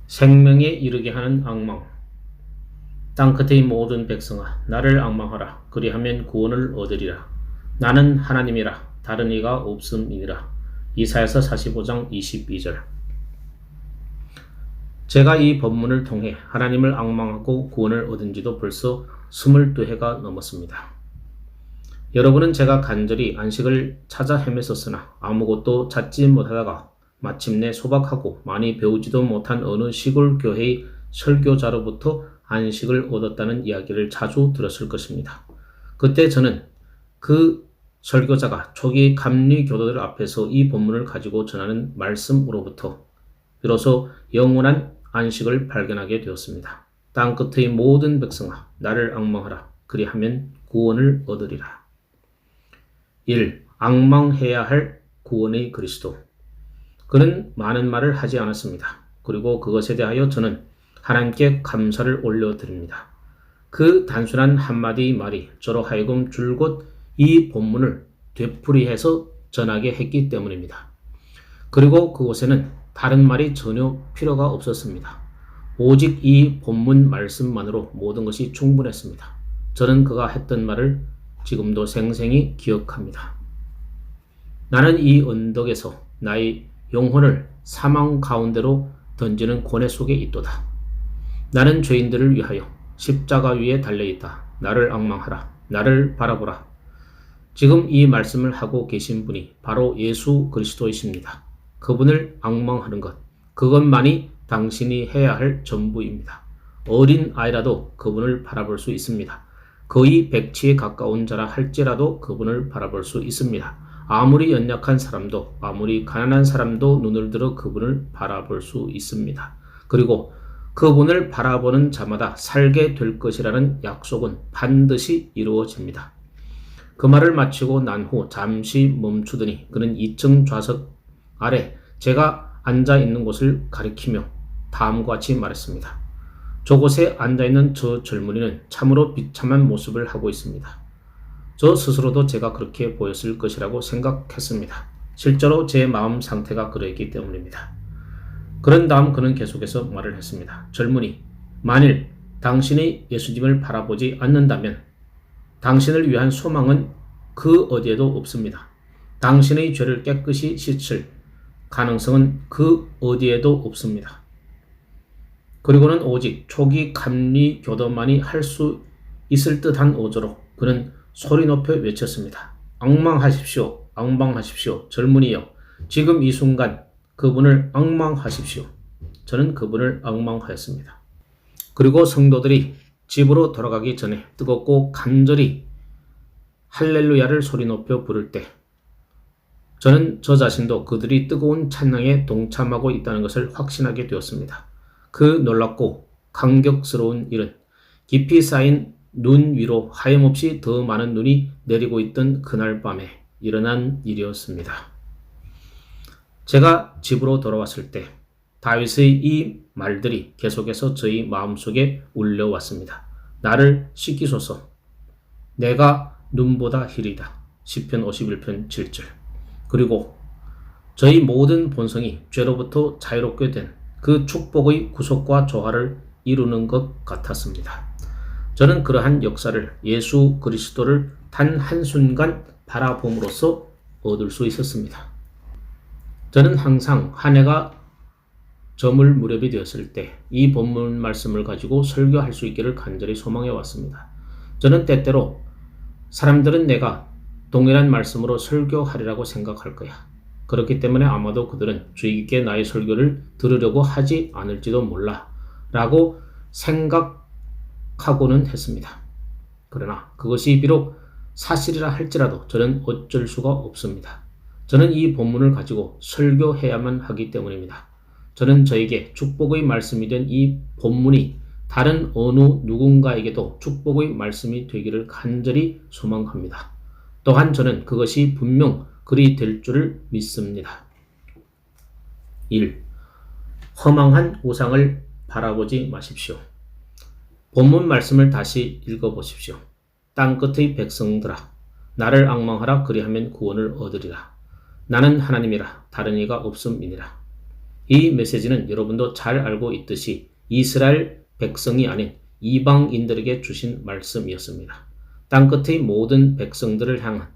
생명에 이르게 하는 악망. 땅 끝의 모든 백성아, 나를 악망하라. 그리하면 구원을 얻으리라. 나는 하나님이라. 다른 이가 없음이니라. 이사야서 45장 22절. 제가 이 본문을 통해 하나님을 악망하고 구원을 얻은 지도 벌써 22해가 넘었습니다. 여러분은 제가 간절히 안식을 찾아 헤맸었으나 아무것도 찾지 못하다가 마침내 소박하고 많이 배우지도 못한 어느 시골 교회의 설교자로부터 안식을 얻었다는 이야기를 자주 들었을 것입니다. 그때 저는 그 설교자가 초기 감리 교도들 앞에서 이 본문을 가지고 전하는 말씀으로부터 비로소 영원한 안식을 발견하게 되었습니다. 땅 끝의 모든 백성아, 나를 악망하라. 그리하면 구원을 얻으리라. 1. 악망해야 할 구원의 그리스도. 그는 많은 말을 하지 않았습니다. 그리고 그것에 대하여 저는 하나님께 감사를 올려드립니다. 그 단순한 한마디 말이 저로 하여금 줄곧 이 본문을 되풀이해서 전하게 했기 때문입니다. 그리고 그곳에는 다른 말이 전혀 필요가 없었습니다. 오직 이 본문 말씀만으로 모든 것이 충분했습니다. 저는 그가 했던 말을 지금도 생생히 기억합니다. 나는 이 언덕에서 나의 영혼을 사망 가운데로 던지는 고뇌 속에 있도다. 나는 죄인들을 위하여 십자가 위에 달려있다. 나를 악망하라. 나를 바라보라. 지금 이 말씀을 하고 계신 분이 바로 예수 그리스도이십니다. 그분을 악망하는 것, 그것만이 당신이 해야 할 전부입니다. 어린 아이라도 그분을 바라볼 수 있습니다. 거의 백치에 가까운 자라 할지라도 그분을 바라볼 수 있습니다. 아무리 연약한 사람도 아무리 가난한 사람도 눈을 들어 그분을 바라볼 수 있습니다. 그리고 그분을 바라보는 자마다 살게 될 것이라는 약속은 반드시 이루어집니다. 그 말을 마치고 난 후 잠시 멈추더니 그는 2층 좌석 아래 제가 앉아있는 곳을 가리키며 다음과 같이 말했습니다. 저곳에 앉아있는 저 젊은이는 참으로 비참한 모습을 하고 있습니다. 저 스스로도 제가 그렇게 보였을 것이라고 생각했습니다. 실제로 제 마음 상태가 그러했기 때문입니다. 그런 다음 그는 계속해서 말을 했습니다. 젊은이, 만일 당신이 예수님을 바라보지 않는다면 당신을 위한 소망은 그 어디에도 없습니다. 당신의 죄를 깨끗이 씻을 가능성은 그 어디에도 없습니다. 그리고는 오직 초기 감리 교도만이 할 수 있을 듯한 어조로 그는 소리 높여 외쳤습니다. 악망하십시오. 악망하십시오. 젊은이여, 지금 이 순간 그분을 악망하십시오. 저는 그분을 악망하였습니다. 그리고 성도들이 집으로 돌아가기 전에 뜨겁고 간절히 할렐루야를 소리 높여 부를 때 저는 저 자신도 그들이 뜨거운 찬양에 동참하고 있다는 것을 확신하게 되었습니다. 그 놀랍고 감격스러운 일은 깊이 쌓인 눈 위로 하염없이 더 많은 눈이 내리고 있던 그날 밤에 일어난 일이었습니다. 제가 집으로 돌아왔을 때 다윗의 이 말들이 계속해서 저희 마음속에 울려왔습니다. 나를 씻기소서. 내가 눈보다 희리다. 시편 51편 7절. 그리고 저희 모든 본성이 죄로부터 자유롭게 된 그 축복의 구속과 조화를 이루는 것 같았습니다. 저는 그러한 역사를 예수 그리스도를 단 한순간 바라봄으로써 얻을 수 있었습니다. 저는 항상 한 해가 저물 무렵이 되었을 때 이 본문 말씀을 가지고 설교할 수 있기를 간절히 소망해 왔습니다. 저는 때때로 사람들은 내가 동일한 말씀으로 설교하리라고 생각할 거야. 그렇기 때문에 아마도 그들은 주의 깊게 나의 설교를 들으려고 하지 않을지도 몰라 라고 생각하고는 했습니다. 그러나 그것이 비록 사실이라 할지라도 저는 어쩔 수가 없습니다. 저는 이 본문을 가지고 설교해야만 하기 때문입니다. 저는 저에게 축복의 말씀이 된 이 본문이 다른 어느 누군가에게도 축복의 말씀이 되기를 간절히 소망합니다. 또한 저는 그것이 분명 그리 될 줄을 믿습니다. 1. 허망한 우상을 바라보지 마십시오. 본문 말씀을 다시 읽어보십시오. 땅끝의 백성들아, 나를 악망하라. 그리하면 구원을 얻으리라. 나는 하나님이라. 다른 이가 없음이니라. 이 메시지는 여러분도 잘 알고 있듯이 이스라엘 백성이 아닌 이방인들에게 주신 말씀이었습니다. 땅끝의 모든 백성들을 향한,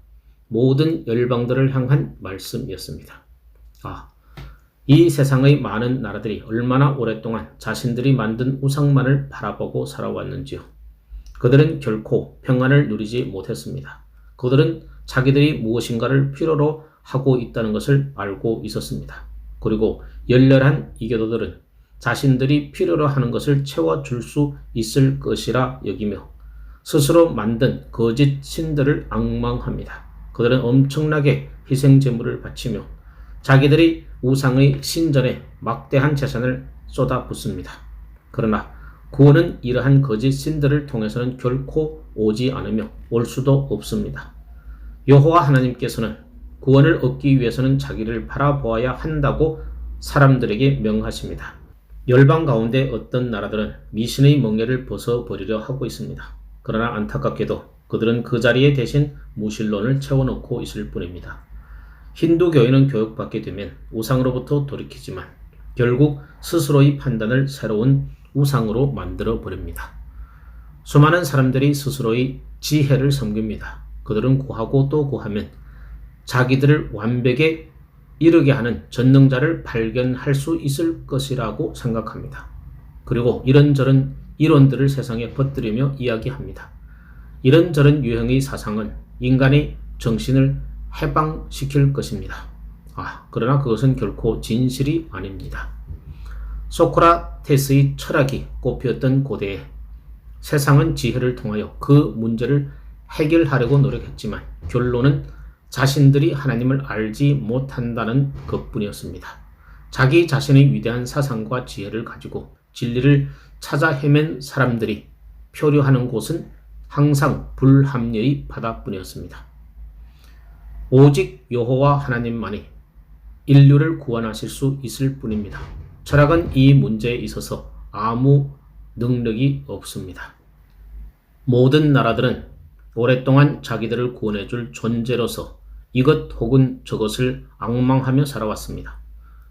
모든 열방들을 향한 말씀이었습니다. 이 세상의 많은 나라들이 얼마나 오랫동안 자신들이 만든 우상만을 바라보고 살아왔는지요. 그들은 결코 평안을 누리지 못했습니다. 그들은 자기들이 무엇인가를 필요로 하고 있다는 것을 알고 있었습니다. 그리고 열렬한 이교도들은 자신들이 필요로 하는 것을 채워줄 수 있을 것이라 여기며 스스로 만든 거짓 신들을 앙망합니다. 그들은 엄청나게 희생 제물을 바치며 자기들이 우상의 신전에 막대한 재산을 쏟아붓습니다. 그러나 구원은 이러한 거짓 신들을 통해서는 결코 오지 않으며 올 수도 없습니다. 여호와 하나님께서는 구원을 얻기 위해서는 자기를 바라보아야 한다고 사람들에게 명하십니다. 열방 가운데 어떤 나라들은 미신의 멍에를 벗어버리려 하고 있습니다. 그러나 안타깝게도 그들은 그 자리에 대신 무신론을 채워넣고 있을 뿐입니다. 힌두교인은 교육받게 되면 우상으로부터 돌이키지만 결국 스스로의 판단을 새로운 우상으로 만들어 버립니다. 수많은 사람들이 스스로의 지혜를 섬깁니다. 그들은 구하고 또 구하면 자기들을 완벽에 이르게 하는 전능자를 발견할 수 있을 것이라고 생각합니다. 그리고 이런저런 이론들을 세상에 퍼뜨리며 이야기합니다. 이런저런 유형의 사상은 인간의 정신을 해방시킬 것입니다. 그러나 그것은 결코 진실이 아닙니다. 소크라테스의 철학이 꽃피웠던 고대에 세상은 지혜를 통하여 그 문제를 해결하려고 노력했지만 결론은 자신들이 하나님을 알지 못한다는 것뿐이었습니다. 자기 자신의 위대한 사상과 지혜를 가지고 진리를 찾아 헤맨 사람들이 표류하는 곳은 항상 불합리의 바다뿐이었습니다. 오직 여호와 하나님만이 인류를 구원하실 수 있을 뿐입니다. 철학은 이 문제에 있어서 아무 능력이 없습니다. 모든 나라들은 오랫동안 자기들을 구원해줄 존재로서 이것 혹은 저것을 앙망하며 살아왔습니다.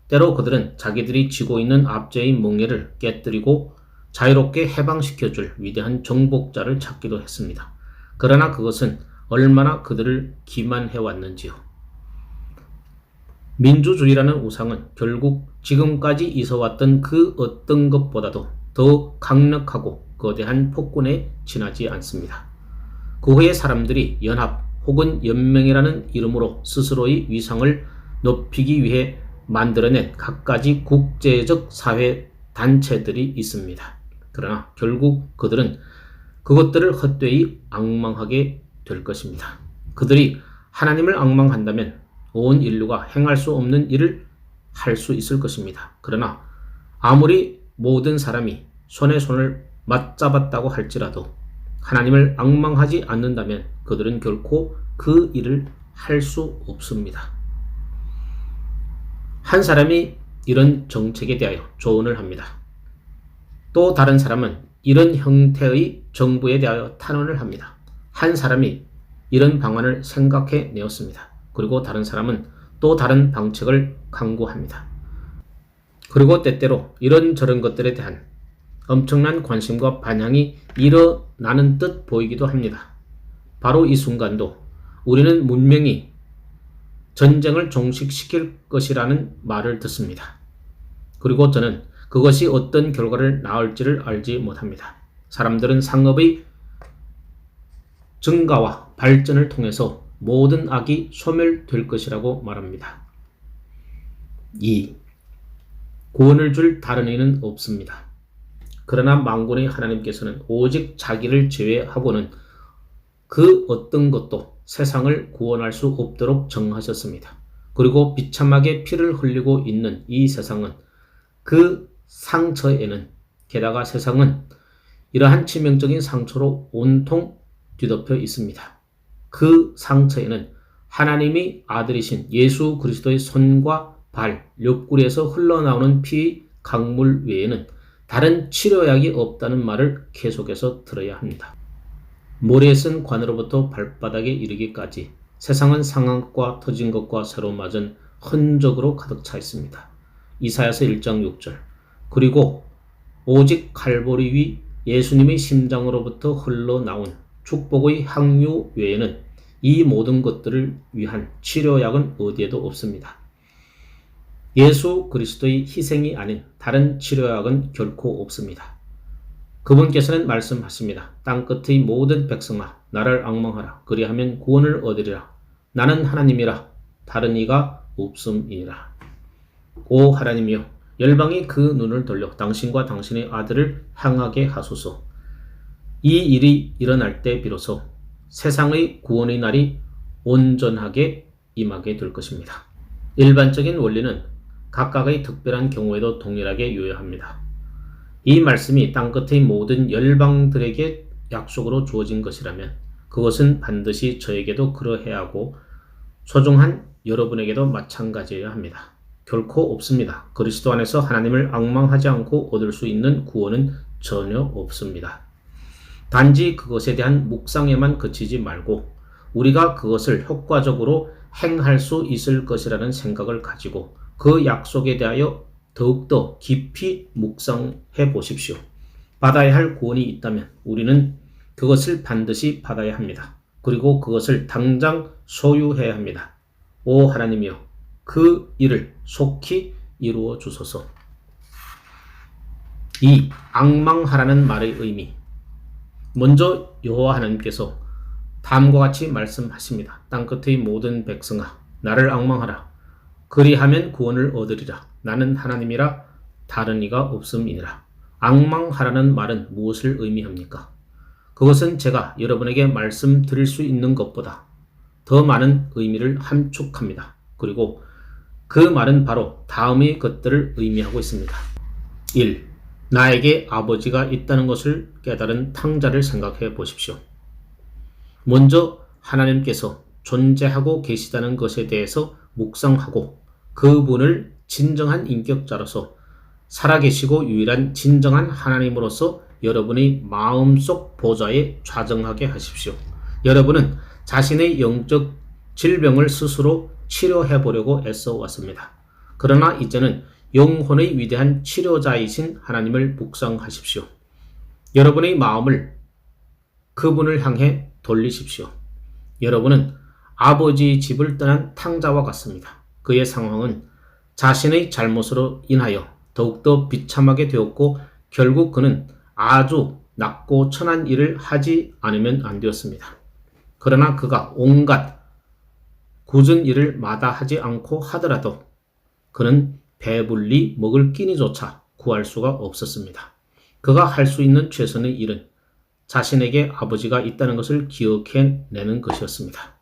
때로 그들은 자기들이 쥐고 있는 압제의 멍에를 깨뜨리고 자유롭게 해방시켜줄 위대한 정복자를 찾기도 했습니다. 그러나 그것은 얼마나 그들을 기만해왔는지요. 민주주의라는 우상은 결국 지금까지 있어왔던 그 어떤 것보다도 더 강력하고 거대한 폭군에 지나지 않습니다. 그 후에 사람들이 연합 혹은 연맹이라는 이름으로 스스로의 위상을 높이기 위해 만들어낸 갖가지 국제적 사회 단체들이 있습니다. 그러나 결국 그들은 그것들을 헛되이 앙망하게 될 것입니다. 그들이 하나님을 앙망한다면 온 인류가 행할 수 없는 일을 할 수 있을 것입니다. 그러나 아무리 모든 사람이 손에 손을 맞잡았다고 할지라도 하나님을 앙망하지 않는다면 그들은 결코 그 일을 할 수 없습니다. 한 사람이 이런 정책에 대하여 조언을 합니다. 또 다른 사람은 이런 형태의 정부에 대하여 탄원을 합니다. 한 사람이 이런 방안을 생각해 내었습니다. 그리고 다른 사람은 또 다른 방책을 강구합니다. 그리고 때때로 이런저런 것들에 대한 엄청난 관심과 반향이 일어나는 듯 보이기도 합니다. 바로 이 순간도 우리는 문명이 전쟁을 종식시킬 것이라는 말을 듣습니다. 그리고 저는 그것이 어떤 결과를 낳을지를 알지 못합니다. 사람들은 상업의 증가와 발전을 통해서 모든 악이 소멸될 것이라고 말합니다. 2. 구원을 줄 다른 이는 없습니다. 그러나 만군의 하나님께서는 오직 자기를 제외하고는 그 어떤 것도 세상을 구원할 수 없도록 정하셨습니다. 그리고 비참하게 피를 흘리고 있는 이 세상은 그 상처에는 게다가 세상은 이러한 치명적인 상처로 온통 뒤덮여 있습니다. 그 상처에는 하나님이 아들이신 예수 그리스도의 손과 발, 옆구리에서 흘러나오는 피의 강물 외에는 다른 치료약이 없다는 말을 계속해서 들어야 합니다. 모래에 쓴 관으로부터 발바닥에 이르기까지 세상은 상한 것과 터진 것과 새로 맞은 흔적으로 가득 차 있습니다. 이사야서 1장 6절. 그리고 오직 칼보리 위 예수님의 심장으로부터 흘러나온 축복의 향유 외에는 이 모든 것들을 위한 치료약은 어디에도 없습니다. 예수 그리스도의 희생이 아닌 다른 치료약은 결코 없습니다. 그분께서는 말씀하십니다. 땅끝의 모든 백성아 나를 앙망하라. 그리하면 구원을 얻으리라. 나는 하나님이라 다른 이가 없음이니라. 오 하나님이여, 열방이 그 눈을 돌려 당신과 당신의 아들을 향하게 하소서. 이 일이 일어날 때 비로소 세상의 구원의 날이 온전하게 임하게 될 것입니다. 일반적인 원리는 각각의 특별한 경우에도 동일하게 유효합니다. 이 말씀이 땅끝의 모든 열방들에게 약속으로 주어진 것이라면 그것은 반드시 저에게도 그러해야 하고 소중한 여러분에게도 마찬가지여야 합니다. 결코 없습니다. 그리스도 안에서 하나님을 앙망하지 않고 얻을 수 있는 구원은 전혀 없습니다. 단지 그것에 대한 묵상에만 그치지 말고 우리가 그것을 효과적으로 행할 수 있을 것이라는 생각을 가지고 그 약속에 대하여 더욱더 깊이 묵상해 보십시오. 받아야 할 구원이 있다면 우리는 그것을 반드시 받아야 합니다. 그리고 그것을 당장 소유해야 합니다. 오 하나님이여, 그 일을 속히 이루어 주소서. 이 앙망하라는 말의 의미. 먼저 여호와 하나님께서 다음과 같이 말씀하십니다. 땅끝의 모든 백성아 나를 앙망하라. 그리하면 구원을 얻으리라. 나는 하나님이라 다른 이가 없음이니라. 앙망하라는 말은 무엇을 의미합니까? 그것은 제가 여러분에게 말씀드릴 수 있는 것보다 더 많은 의미를 함축합니다. 그리고 그 말은 바로 다음의 것들을 의미하고 있습니다. 1. 나에게 아버지가 있다는 것을 깨달은 탕자를 생각해 보십시오. 먼저 하나님께서 존재하고 계시다는 것에 대해서 묵상하고 그분을 진정한 인격자로서 살아계시고 유일한 진정한 하나님으로서 여러분의 마음속 보좌에 좌정하게 하십시오. 여러분은 자신의 영적 질병을 스스로 치료해 보려고 애써 왔습니다. 그러나 이제는 영혼의 위대한 치료자이신 하나님을 묵상하십시오. 여러분의 마음을 그분을 향해 돌리십시오. 여러분은 아버지의 집을 떠난 탕자와 같습니다. 그의 상황은 자신의 잘못으로 인하여 더욱더 비참하게 되었고 결국 그는 아주 낮고 천한 일을 하지 않으면 안 되었습니다. 그러나 그가 온갖 굳은 일을 마다하지 않고 하더라도 그는 배불리 먹을 끼니조차 구할 수가 없었습니다. 그가 할 수 있는 최선의 일은 자신에게 아버지가 있다는 것을 기억해내는 것이었습니다.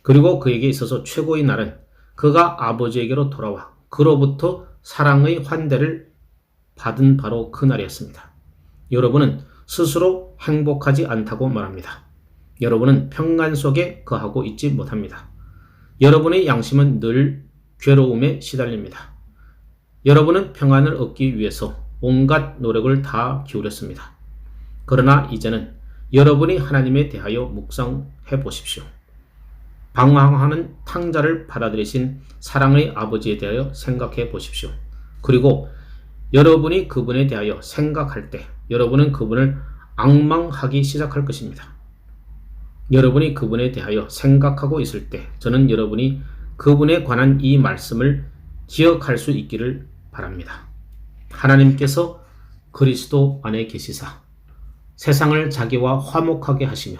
그리고 그에게 있어서 최고의 날은 그가 아버지에게로 돌아와 그로부터 사랑의 환대를 받은 바로 그 날이었습니다. 여러분은 스스로 행복하지 않다고 말합니다. 여러분은 평안 속에 거하고 있지 못합니다. 여러분의 양심은 늘 괴로움에 시달립니다. 여러분은 평안을 얻기 위해서 온갖 노력을 다 기울였습니다. 그러나 이제는 여러분이 하나님에 대하여 묵상해 보십시오. 방황하는 탕자를 받아들이신 사랑의 아버지에 대하여 생각해 보십시오. 그리고 여러분이 그분에 대하여 생각할 때 여러분은 그분을 앙망하기 시작할 것입니다. 여러분이 그분에 대하여 생각하고 있을 때 저는 여러분이 그분에 관한 이 말씀을 기억할 수 있기를 바랍니다. 하나님께서 그리스도 안에 계시사 세상을 자기와 화목하게 하시며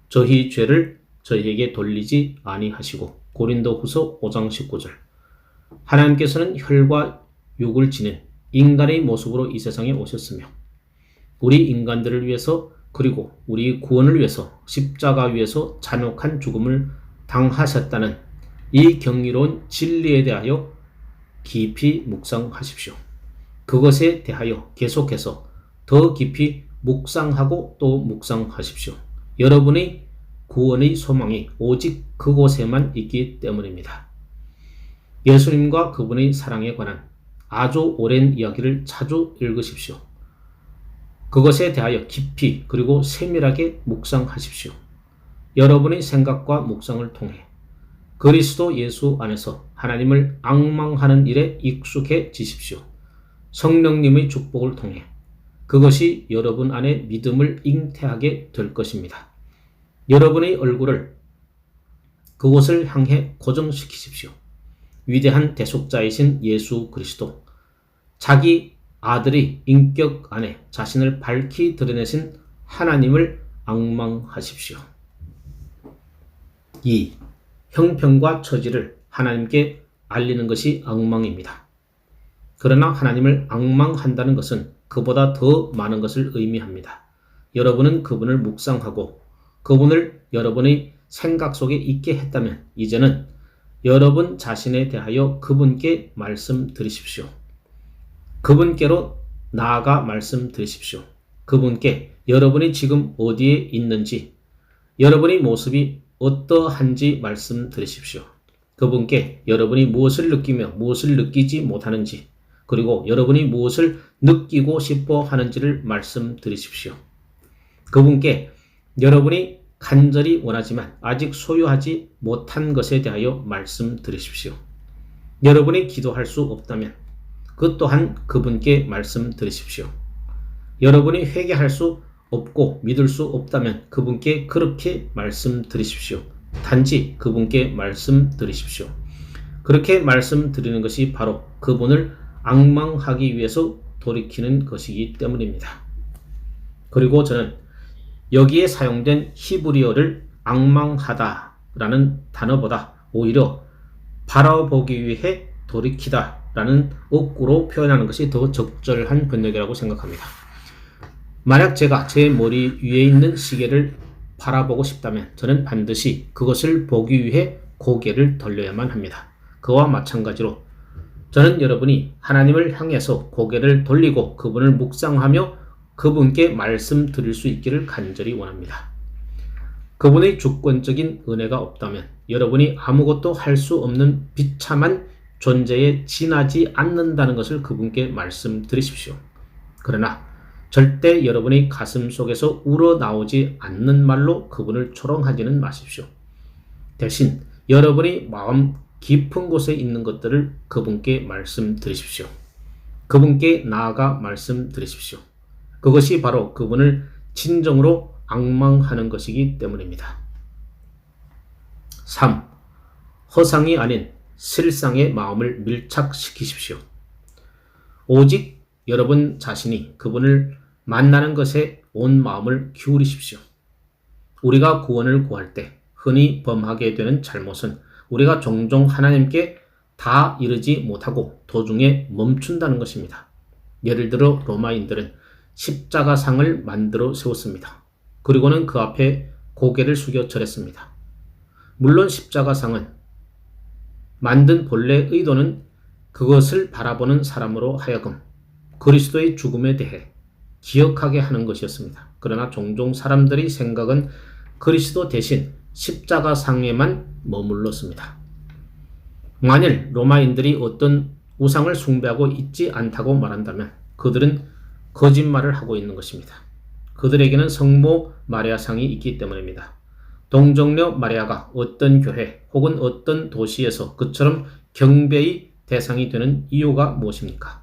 저희 죄를 저희에게 돌리지 아니하시고 고린도후서 5장 19절. 하나님께서는 혈과 육을 지닌 인간의 모습으로 이 세상에 오셨으며 우리 인간들을 위해서 그리고 우리 구원을 위해서 십자가 위에서 잔혹한 죽음을 당하셨다는 이 경이로운 진리에 대하여 깊이 묵상하십시오. 그것에 대하여 계속해서 더 깊이 묵상하고 또 묵상하십시오. 여러분의 구원의 소망이 오직 그곳에만 있기 때문입니다. 예수님과 그분의 사랑에 관한 아주 오랜 이야기를 자주 읽으십시오. 그것에 대하여 깊이 그리고 세밀하게 묵상하십시오. 여러분의 생각과 묵상을 통해 그리스도 예수 안에서 하나님을 앙망하는 일에 익숙해지십시오. 성령님의 축복을 통해 그것이 여러분 안에 믿음을 잉태하게 될 것입니다. 여러분의 얼굴을 그곳을 향해 고정시키십시오. 위대한 대속자이신 예수 그리스도, 자기 아들의 인격 안에 자신을 밝히 드러내신 하나님을 앙망하십시오. 2. 형편과 처지를 하나님께 알리는 것이 앙망입니다. 그러나 하나님을 앙망한다는 것은 그보다 더 많은 것을 의미합니다. 여러분은 그분을 묵상하고 그분을 여러분의 생각 속에 있게 했다면 이제는 여러분 자신에 대하여 그분께 말씀드리십시오. 그분께로 나아가 말씀드리십시오. 그분께 여러분이 지금 어디에 있는지, 여러분의 모습이 어떠한지 말씀드리십시오. 그분께 여러분이 무엇을 느끼며 무엇을 느끼지 못하는지, 그리고 여러분이 무엇을 느끼고 싶어 하는지를 말씀드리십시오. 그분께 여러분이 간절히 원하지만 아직 소유하지 못한 것에 대하여 말씀드리십시오. 여러분이 기도할 수 없다면 그 또한 그분께 말씀드리십시오. 여러분이 회개할 수 없고 믿을 수 없다면 그분께 그렇게 말씀드리십시오. 단지 그분께 말씀드리십시오. 그렇게 말씀드리는 것이 바로 그분을 앙망하기 위해서 돌이키는 것이기 때문입니다. 그리고 저는 여기에 사용된 히브리어를 앙망하다라는 단어보다 오히려 바라보기 위해 돌이키다라는 어구로 표현하는 것이 더 적절한 번역이라고 생각합니다. 만약 제가 제 머리 위에 있는 시계를 바라보고 싶다면 저는 반드시 그것을 보기 위해 고개를 돌려야만 합니다. 그와 마찬가지로 저는 여러분이 하나님을 향해서 고개를 돌리고 그분을 묵상하며 그분께 말씀드릴 수 있기를 간절히 원합니다. 그분의 주권적인 은혜가 없다면 여러분이 아무것도 할 수 없는 비참한 존재에 지나지 않는다는 것을 그분께 말씀드리십시오. 그러나 절대 여러분의 가슴 속에서 우러나오지 않는 말로 그분을 조롱하지는 마십시오. 대신 여러분의 마음 깊은 곳에 있는 것들을 그분께 말씀드리십시오. 그분께 나아가 말씀드리십시오. 그것이 바로 그분을 진정으로 앙망하는 것이기 때문입니다. 3. 허상이 아닌 실상의 마음을 밀착시키십시오. 오직 여러분 자신이 그분을 만나는 것에 온 마음을 기울이십시오. 우리가 구원을 구할 때 흔히 범하게 되는 잘못은 우리가 종종 하나님께 다 이르지 못하고 도중에 멈춘다는 것입니다. 예를 들어 로마인들은 십자가상을 만들어 세웠습니다. 그리고는 그 앞에 고개를 숙여 절했습니다. 물론 십자가상은 만든 본래 의도는 그것을 바라보는 사람으로 하여금 그리스도의 죽음에 대해 기억하게 하는 것이었습니다. 그러나 종종 사람들의 생각은 그리스도 대신 십자가상에만 머물렀습니다. 만일 로마인들이 어떤 우상을 숭배하고 있지 않다고 말한다면 그들은 거짓말을 하고 있는 것입니다. 그들에게는 성모 마리아상이 있기 때문입니다. 동정녀 마리아가 어떤 교회 혹은 어떤 도시에서 그처럼 경배의 대상이 되는 이유가 무엇입니까?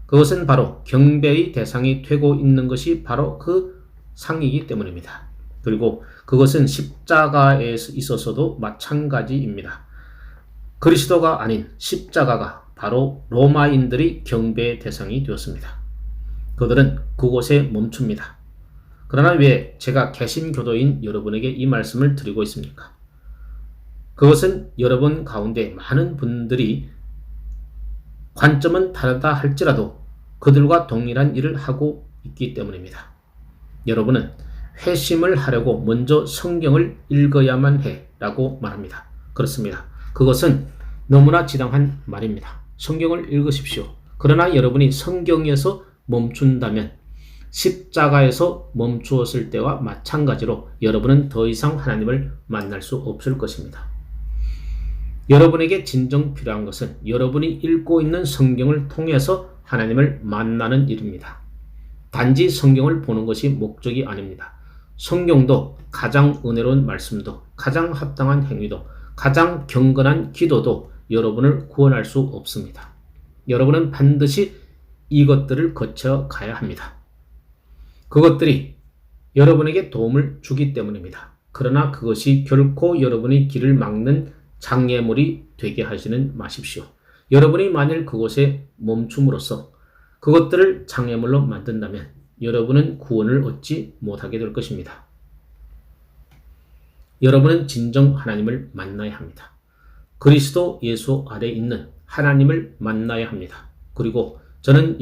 그것은 바로 경배의 대상이 되고 있는 것이 바로 그 상이기 때문입니다. 그리고 그것은 십자가에 있어서도 마찬가지입니다. 그리스도가 아닌 십자가가 바로 로마인들의 경배의 대상이 되었습니다. 그들은 그곳에 멈춥니다. 그러나 왜 제가 개신교도인 여러분에게 이 말씀을 드리고 있습니까? 그것은 여러분 가운데 많은 분들이 관점은 다르다 할지라도 그들과 동일한 일을 하고 있기 때문입니다. 여러분은 회심을 하려고 먼저 성경을 읽어야만 해 라고 말합니다. 그렇습니다. 그것은 너무나 지당한 말입니다. 성경을 읽으십시오. 그러나 여러분이 성경에서 멈춘다면 십자가에서 멈추었을 때와 마찬가지로 여러분은 더 이상 하나님을 만날 수 없을 것입니다. 여러분에게 진정 필요한 것은 여러분이 읽고 있는 성경을 통해서 하나님을 만나는 일입니다. 단지 성경을 보는 것이 목적이 아닙니다. 성경도 가장 은혜로운 말씀도 가장 합당한 행위도 가장 경건한 기도도 여러분을 구원할 수 없습니다. 여러분은 반드시 이것들을 거쳐 가야 합니다. 그것들이 여러분에게 도움을 주기 때문입니다. 그러나 그것이 결코 여러분의 길을 막는 장애물이 되게 하지는 마십시오. 여러분이 만일 그곳에 멈춤으로써 그것들을 장애물로 만든다면 여러분은 구원을 얻지 못하게 될 것입니다. 여러분은 진정 하나님을 만나야 합니다. 그리스도 예수 아래 있는 하나님을 만나야 합니다. 그리고 저는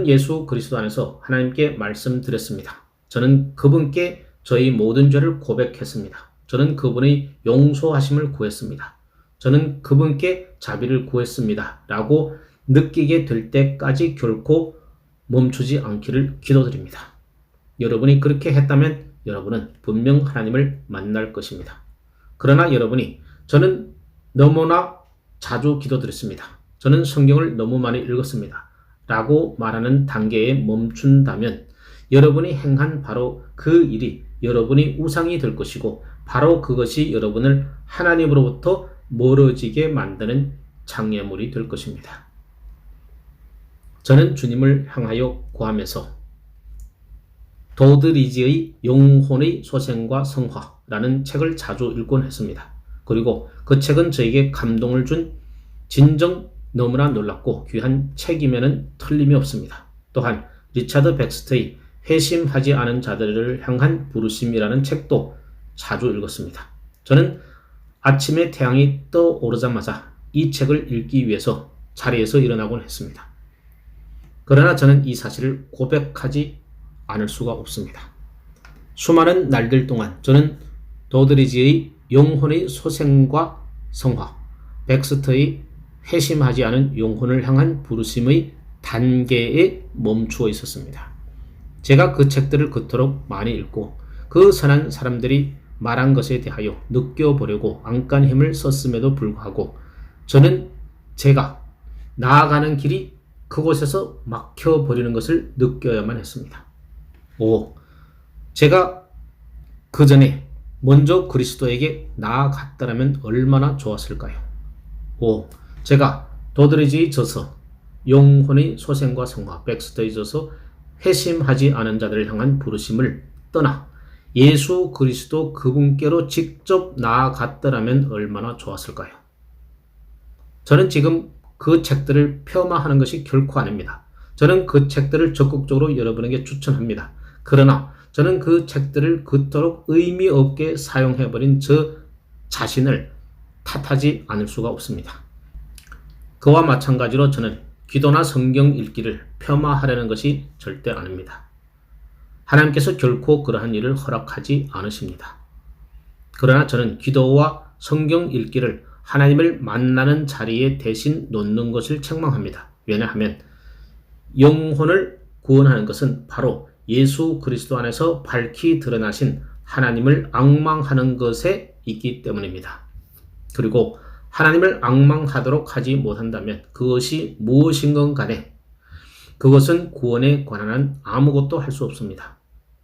예수 그리스도 안에서 하나님께 말씀드렸습니다. 저는 그분께 저희 모든 죄를 고백했습니다. 저는 그분의 용서하심을 구했습니다. 저는 그분께 자비를 구했습니다. 라고 느끼게 될 때까지 결코 멈추지 않기를 기도드립니다. 여러분이 그렇게 했다면 여러분은 분명 하나님을 만날 것입니다. 그러나 저는 너무나 자주 기도드렸습니다. 저는 성경을 너무 많이 읽었습니다. 라고 말하는 단계에 멈춘다면 여러분이 행한 바로 그 일이 여러분이 우상이 될 것이고 바로 그것이 여러분을 하나님으로부터 멀어지게 만드는 장애물이 될 것입니다. 저는 주님을 향하여 구하면서 도드리지의 영혼의 소생과 성화라는 책을 자주 읽곤 했습니다. 그리고 그 책은 저에게 감동을 준 진정 너무나 놀랍고 귀한 책이면은 틀림이 없습니다. 또한 리차드 백스터의 회심하지 않은 자들을 향한 부르심이라는 책도 자주 읽었습니다. 저는 아침에 태양이 떠오르자마자 이 책을 읽기 위해서 자리에서 일어나곤 했습니다. 그러나 저는 이 사실을 고백하지 않을 수가 없습니다. 수많은 날들 동안 저는 도드리지의 영혼의 소생과 성화, 백스터의 회심하지 않은 영혼을 향한 부르심의 단계에 멈추어 있었습니다. 제가 그 책들을 그토록 많이 읽고 그 선한 사람들이 말한 것에 대하여 느껴보려고 안간 힘을 썼음에도 불구하고 저는 제가 나아가는 길이 그곳에서 막혀버리는 것을 느껴야만 했습니다. 제가 그 전에 먼저 그리스도에게 나아갔더라면 얼마나 좋았을까요? 제가 도드리지에 져서 영혼의 소생과 성화, 백스터에 져서 회심하지 않은 자들을 향한 부르심을 떠나 예수 그리스도 그분께로 직접 나아갔더라면 얼마나 좋았을까요? 저는 지금 그 책들을 폄하하는 것이 결코 아닙니다. 저는 그 책들을 적극적으로 여러분에게 추천합니다. 그러나 저는 그 책들을 그토록 의미 없게 사용해버린 저 자신을 탓하지 않을 수가 없습니다. 그와 마찬가지로 저는 기도나 성경 읽기를 폄하하려는 것이 절대 아닙니다. 하나님께서 결코 그러한 일을 허락하지 않으십니다. 그러나 저는 기도와 성경 읽기를 하나님을 만나는 자리에 대신 놓는 것을 책망합니다. 왜냐하면 영혼을 구원하는 것은 바로 예수 그리스도 안에서 밝히 드러나신 하나님을 앙망하는 것에 있기 때문입니다. 그리고 하나님을 앙망하도록 하지 못한다면 그것이 무엇인건 간에 그것은 구원에 관한 아무것도 할 수 없습니다.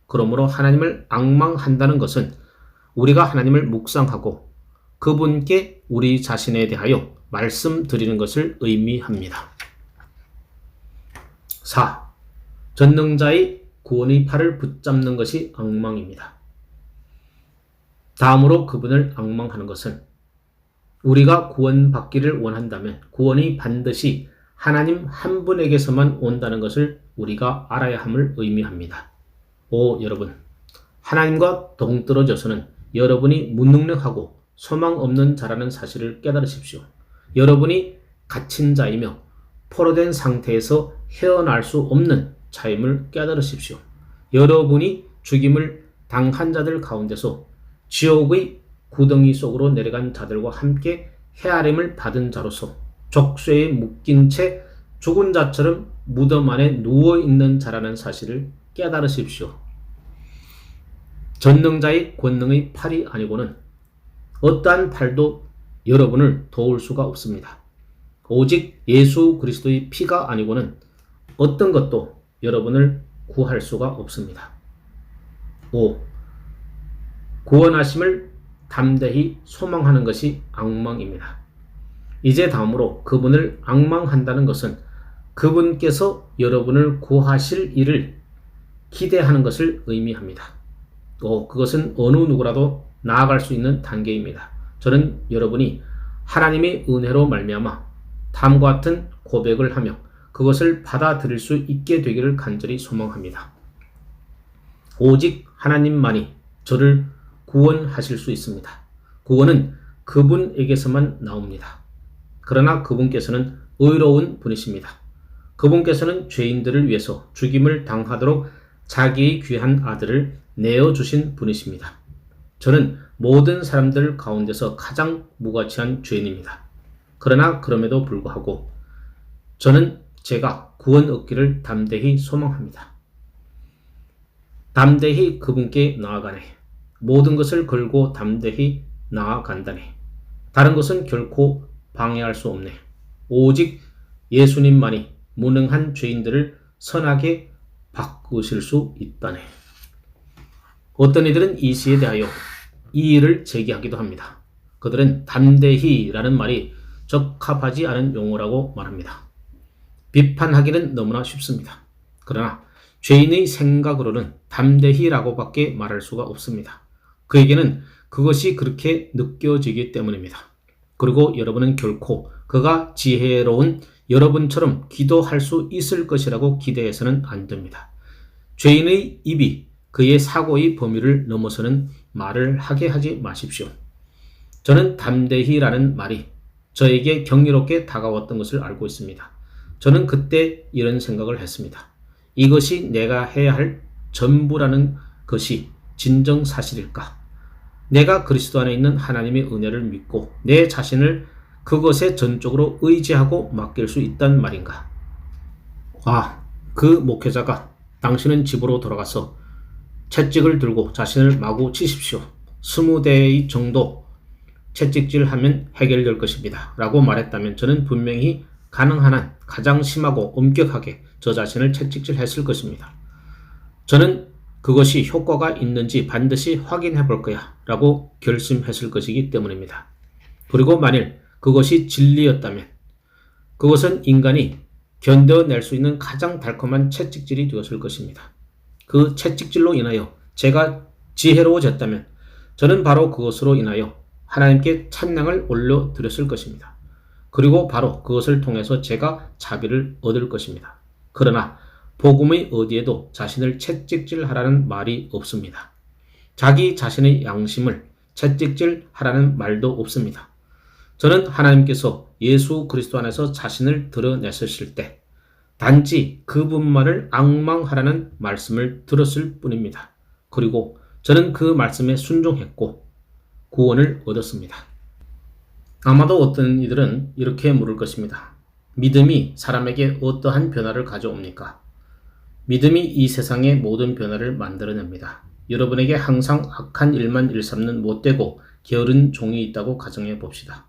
그러므로 하나님을 앙망한다는 것은 우리가 하나님을 묵상하고 그분께 우리 자신에 대하여 말씀드리는 것을 의미합니다. 4. 전능자의 구원의 팔을 붙잡는 것이 앙망입니다. 다음으로 그분을 앙망하는 것은 우리가 구원받기를 원한다면 구원이 반드시 하나님 한 분에게서만 온다는 것을 우리가 알아야 함을 의미합니다. 여러분, 하나님과 동떨어져서는 여러분이 무능력하고 소망 없는 자라는 사실을 깨달으십시오. 여러분이 갇힌 자이며 포로된 상태에서 헤어날 수 없는 자임을 깨달으십시오. 여러분이 죽임을 당한 자들 가운데서 지옥의 구덩이 속으로 내려간 자들과 함께 헤아림을 받은 자로서 족쇄에 묶인 채 죽은 자처럼 무덤 안에 누워있는 자라는 사실을 깨달으십시오. 전능자의 권능의 팔이 아니고는 어떠한 팔도 여러분을 도울 수가 없습니다. 오직 예수 그리스도의 피가 아니고는 어떤 것도 여러분을 구할 수가 없습니다. 5. 구원하심을 담대히 소망하는 것이 악망입니다. 이제 다음으로 그분을 악망한다는 것은 그분께서 여러분을 구하실 일을 기대하는 것을 의미합니다. 또 그것은 어느 누구라도 나아갈 수 있는 단계입니다. 저는 여러분이 하나님의 은혜로 말미암아 다음과 같은 고백을 하며 그것을 받아들일 수 있게 되기를 간절히 소망합니다. 오직 하나님만이 저를 구원하실 수 있습니다. 구원은 그분에게서만 나옵니다. 그러나 그분께서는 의로운 분이십니다. 그분께서는 죄인들을 위해서 죽임을 당하도록 자기의 귀한 아들을 내어주신 분이십니다. 저는 모든 사람들 가운데서 가장 무가치한 죄인입니다. 그러나 그럼에도 불구하고 저는 제가 구원 얻기를 담대히 소망합니다. 담대히 그분께 나아가네. 모든 것을 걸고 담대히 나아간다네. 다른 것은 결코 방해할 수 없네. 오직 예수님만이 무능한 죄인들을 선하게 바꾸실 수 있다네. 어떤 이들은 이 시에 대하여 이 일을 제기하기도 합니다. 그들은 담대히 라는 말이 적합하지 않은 용어라고 말합니다. 비판하기는 너무나 쉽습니다. 그러나 죄인의 생각으로는 담대히 라고밖에 말할 수가 없습니다. 그에게는 그것이 그렇게 느껴지기 때문입니다. 그리고 여러분은 결코 그가 지혜로운 여러분처럼 기도할 수 있을 것이라고 기대해서는 안 됩니다. 죄인의 입이 그의 사고의 범위를 넘어서는 말을 하게 하지 마십시오. 저는 담대히라는 말이 저에게 경이롭게 다가왔던 것을 알고 있습니다. 저는 그때 이런 생각을 했습니다. 이것이 내가 해야 할 전부라는 것이 진정 사실일까? 내가 그리스도 안에 있는 하나님의 은혜를 믿고 내 자신을 그것에 전적으로 의지하고 맡길 수 있단 말인가? 그 목회자가 당신은 집으로 돌아가서 채찍을 들고 자신을 마구 치십시오. 20대의 정도 채찍질하면 해결될 것입니다. 라고 말했다면 저는 분명히 가능한 한 가장 심하고 엄격하게 저 자신을 채찍질했을 것입니다. 저는 그것이 효과가 있는지 반드시 확인해 볼 거야 라고 결심했을 것이기 때문입니다. 그리고 만일 그것이 진리였다면 그것은 인간이 견뎌낼 수 있는 가장 달콤한 채찍질이 되었을 것입니다. 그 채찍질로 인하여 제가 지혜로워졌다면 저는 바로 그것으로 인하여 하나님께 찬양을 올려드렸을 것입니다. 그리고 바로 그것을 통해서 제가 자비를 얻을 것입니다. 그러나 복음의 어디에도 자신을 채찍질하라는 말이 없습니다. 자기 자신의 양심을 채찍질하라는 말도 없습니다. 저는 하나님께서 예수 그리스도 안에서 자신을 드러내셨을 때 단지 그분만을 앙망하라는 말씀을 들었을 뿐입니다. 그리고 저는 그 말씀에 순종했고 구원을 얻었습니다. 아마도 어떤 이들은 이렇게 물을 것입니다. 믿음이 사람에게 어떠한 변화를 가져옵니까? 믿음이 이 세상의 모든 변화를 만들어냅니다. 여러분에게 항상 악한 일만 일삼는 못되고 게으른 종이 있다고 가정해 봅시다.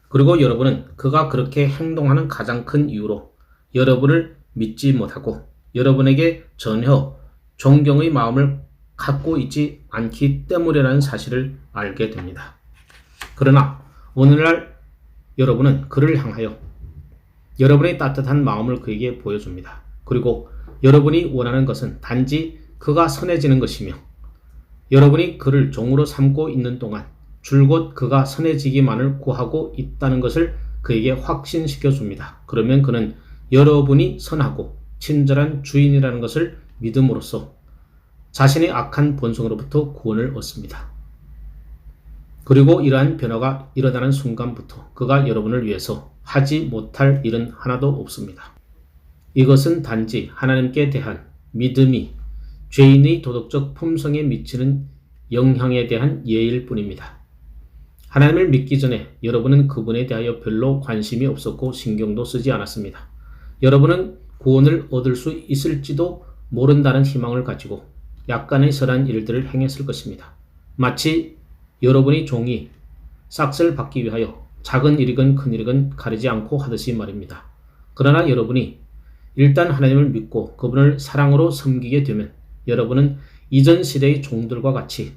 그리고 여러분은 그가 그렇게 행동하는 가장 큰 이유로 여러분을 믿지 못하고 여러분에게 전혀 존경의 마음을 갖고 있지 않기 때문이라는 사실을 알게 됩니다. 그러나 오늘날 여러분은 그를 향하여 여러분의 따뜻한 마음을 그에게 보여줍니다. 그리고 여러분이 원하는 것은 단지 그가 선해지는 것이며 여러분이 그를 종으로 삼고 있는 동안 줄곧 그가 선해지기만을 구하고 있다는 것을 그에게 확신시켜 줍니다. 그러면 그는 여러분이 선하고 친절한 주인이라는 것을 믿음으로써 자신의 악한 본성으로부터 구원을 얻습니다. 그리고 이러한 변화가 일어나는 순간부터 그가 여러분을 위해서 하지 못할 일은 하나도 없습니다. 이것은 단지 하나님께 대한 믿음이 죄인의 도덕적 품성에 미치는 영향에 대한 예일 뿐입니다. 하나님을 믿기 전에 여러분은 그분에 대하여 별로 관심이 없었고 신경도 쓰지 않았습니다. 여러분은 구원을 얻을 수 있을지도 모른다는 희망을 가지고 약간의 선한 일들을 행했을 것입니다. 마치 여러분의 종이 싹을 받기 위하여 작은 일이건 큰 일이건 가리지 않고 하듯이 말입니다. 그러나 여러분이 일단 하나님을 믿고 그분을 사랑으로 섬기게 되면 여러분은 이전 시대의 종들과 같이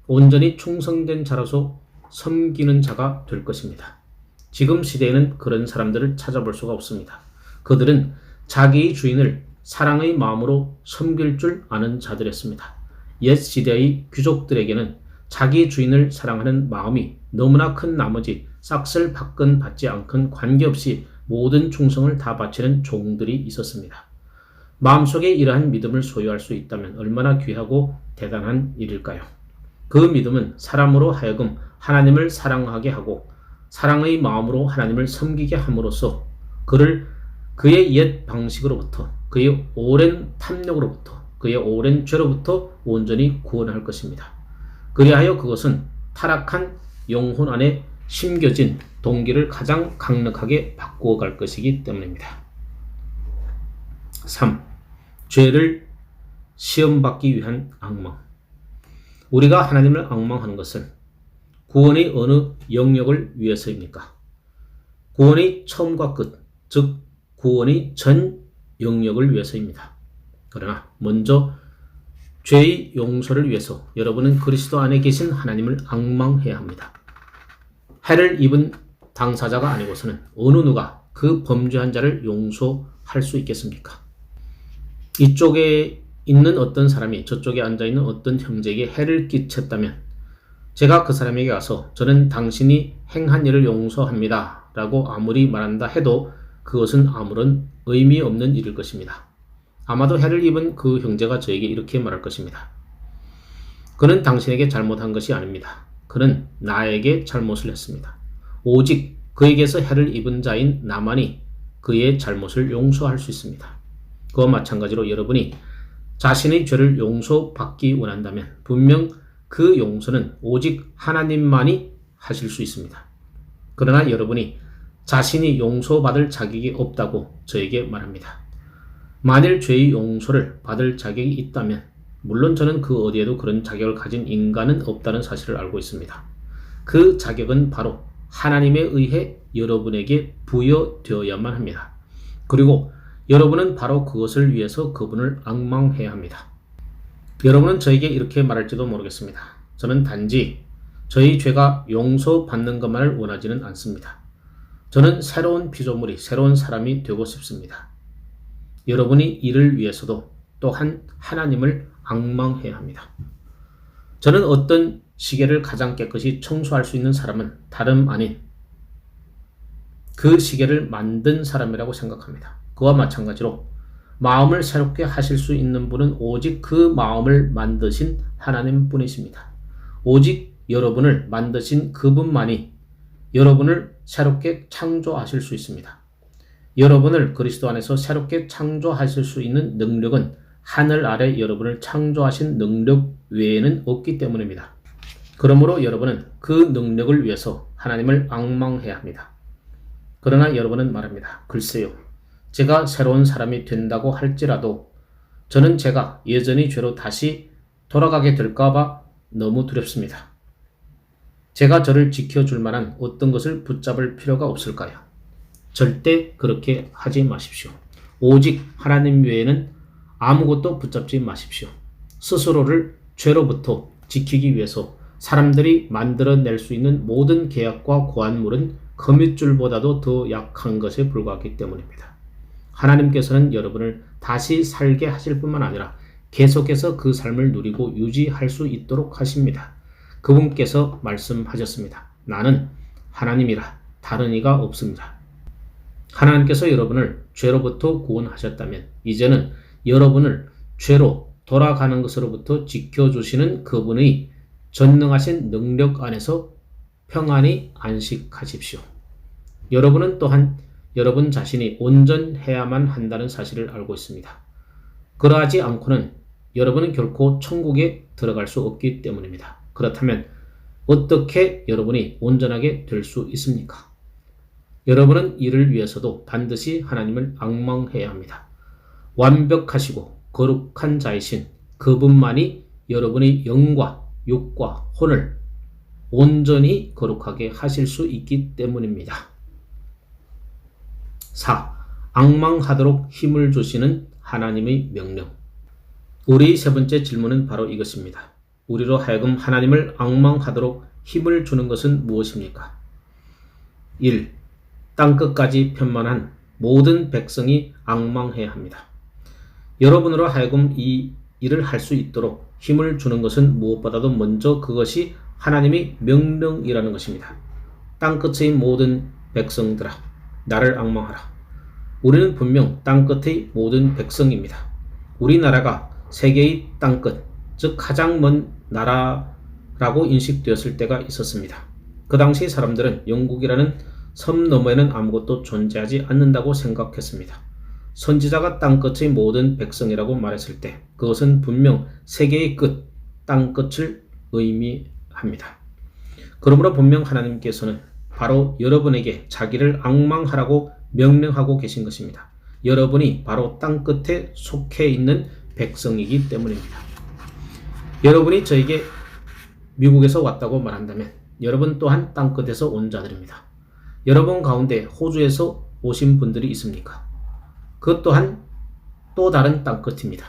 온전히 충성된 자로서 섬기는 자가 될 것입니다. 지금 시대에는 그런 사람들을 찾아볼 수가 없습니다. 그들은 자기의 주인을 사랑의 마음으로 섬길 줄 아는 자들이었습니다. 옛 시대의 귀족들에게는 자기 주인을 사랑하는 마음이 너무나 큰 나머지 싹쓸 받건 받지 않건 관계없이 모든 충성을 다 바치는 종들이 있었습니다. 마음속에 이러한 믿음을 소유할 수 있다면 얼마나 귀하고 대단한 일일까요? 그 믿음은 사람으로 하여금 하나님을 사랑하게 하고 사랑의 마음으로 하나님을 섬기게 함으로써 그를 그의 옛 방식으로부터, 그의 오랜 탐욕으로부터, 그의 오랜 죄로부터 온전히 구원할 것입니다. 그리하여 그것은 타락한 영혼 안에 심겨진 동기를 가장 강력하게 바꾸어 갈 것이기 때문입니다. 3. 죄를 시험받기 위한 악망. 우리가 하나님을 악망하는 것은 구원의 어느 영역을 위해서입니까? 구원의 처음과 끝, 즉 구원의 전 영역을 위해서입니다. 그러나 먼저 죄의 용서를 위해서 여러분은 그리스도 안에 계신 하나님을 악망해야 합니다. 해를 입은 당사자가 아니고서는 어느 누가 그 범죄한 자를 용서할 수 있겠습니까? 이쪽에 있는 어떤 사람이 저쪽에 앉아있는 어떤 형제에게 해를 끼쳤다면 제가 그 사람에게 가서 저는 당신이 행한 일을 용서합니다 라고 아무리 말한다 해도 그것은 아무런 의미 없는 일일 것입니다. 아마도 해를 입은 그 형제가 저에게 이렇게 말할 것입니다. 그는 당신에게 잘못한 것이 아닙니다. 그는 나에게 잘못을 했습니다. 오직 그에게서 해를 입은 자인 나만이 그의 잘못을 용서할 수 있습니다. 그와 마찬가지로 여러분이 자신의 죄를 용서받기 원한다면 분명 그 용서는 오직 하나님만이 하실 수 있습니다. 그러나 여러분이 자신이 용서받을 자격이 없다고 저에게 말합니다. 만일 죄의 용서를 받을 자격이 있다면 물론 저는 그 어디에도 그런 자격을 가진 인간은 없다는 사실을 알고 있습니다. 그 자격은 바로 하나님에 의해 여러분에게 부여되어야만 합니다. 그리고 여러분은 바로 그것을 위해서 그분을 악망해야 합니다. 여러분은 저에게 이렇게 말할지도 모르겠습니다. 저는 단지 저희 죄가 용서받는 것만을 원하지는 않습니다. 저는 새로운 피조물이, 새로운 사람이 되고 싶습니다. 여러분이 이를 위해서도 또한 하나님을 악망해야 합니다. 저는 어떤 시계를 가장 깨끗이 청소할 수 있는 사람은 다름 아닌 그 시계를 만든 사람이라고 생각합니다. 그와 마찬가지로 마음을 새롭게 하실 수 있는 분은 오직 그 마음을 만드신 하나님 뿐이십니다. 오직 여러분을 만드신 그분만이 여러분을 새롭게 창조하실 수 있습니다. 여러분을 그리스도 안에서 새롭게 창조하실 수 있는 능력은 하늘 아래 여러분을 창조하신 능력 외에는 없기 때문입니다. 그러므로 여러분은 그 능력을 위해서 하나님을 악망해야 합니다. 그러나 여러분은 말합니다. 글쎄요. 제가 새로운 사람이 된다고 할지라도 저는 제가 예전의 죄로 다시 돌아가게 될까봐 너무 두렵습니다. 제가 저를 지켜줄 만한 어떤 것을 붙잡을 필요가 없을까요? 절대 그렇게 하지 마십시오. 오직 하나님 외에는 아무것도 붙잡지 마십시오. 스스로를 죄로부터 지키기 위해서 사람들이 만들어낼 수 있는 모든 계약과 고안물은 거밋줄보다도 더 약한 것에 불과하기 때문입니다. 하나님께서는 여러분을 다시 살게 하실 뿐만 아니라 계속해서 그 삶을 누리고 유지할 수 있도록 하십니다. 그분께서 말씀하셨습니다. 나는 하나님이라 다른 이가 없습니다. 하나님께서 여러분을 죄로부터 구원하셨다면 이제는 여러분을 죄로 돌아가는 것으로부터 지켜주시는 그분의 전능하신 능력 안에서 평안히 안식하십시오. 여러분은 또한 여러분 자신이 온전해야만 한다는 사실을 알고 있습니다. 그러하지 않고는 여러분은 결코 천국에 들어갈 수 없기 때문입니다. 그렇다면 어떻게 여러분이 온전하게 될 수 있습니까? 여러분은 이를 위해서도 반드시 하나님을 악망해야 합니다. 완벽하시고 거룩한 자이신 그분만이 여러분의 영과 육과 혼을 온전히 거룩하게 하실 수 있기 때문입니다. 4. 악망하도록 힘을 주시는 하나님의 명령. 우리 세 번째 질문은 바로 이것입니다. 우리로 하여금 하나님을 앙망하도록 힘을 주는 것은 무엇입니까? 1. 땅끝까지 편만한 모든 백성이 앙망해야 합니다. 여러분으로 하여금 이 일을 할 수 있도록 힘을 주는 것은 무엇보다도 먼저 그것이 하나님의 명령이라는 것입니다. 땅끝의 모든 백성들아, 나를 앙망하라. 우리는 분명 땅끝의 모든 백성입니다. 우리나라가 세계의 땅끝, 즉 가장 먼 나라라고 인식되었을 때가 있었습니다. 그 당시 사람들은 영국이라는 섬 너머에는 아무것도 존재하지 않는다고 생각했습니다. 선지자가 땅끝의 모든 백성이라고 말했을 때 그것은 분명 세계의 끝, 땅끝을 의미합니다. 그러므로 분명 하나님께서는 바로 여러분에게 자기를 앙망하라고 명령하고 계신 것입니다. 여러분이 바로 땅끝에 속해 있는 백성이기 때문입니다. 여러분이 저에게 미국에서 왔다고 말한다면 여러분 또한 땅끝에서 온 자들입니다. 여러분 가운데 호주에서 오신 분들이 있습니까? 그것 또한 또 다른 땅끝입니다.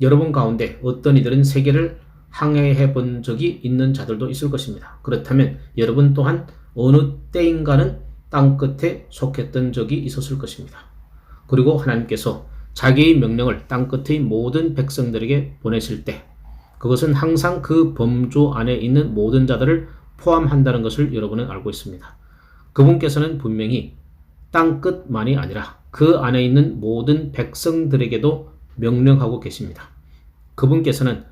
여러분 가운데 어떤 이들은 세계를 항해해 본 적이 있는 자들도 있을 것입니다. 그렇다면 여러분 또한 어느 때인가는 땅끝에 속했던 적이 있었을 것입니다. 그리고 하나님께서 자기의 명령을 땅끝의 모든 백성들에게 보내실 때 그것은 항상 그 범주 안에 있는 모든 자들을 포함한다는 것을 여러분은 알고 있습니다. 그분께서는 분명히 땅끝만이 아니라 그 안에 있는 모든 백성들에게도 명령하고 계십니다. 그분께서는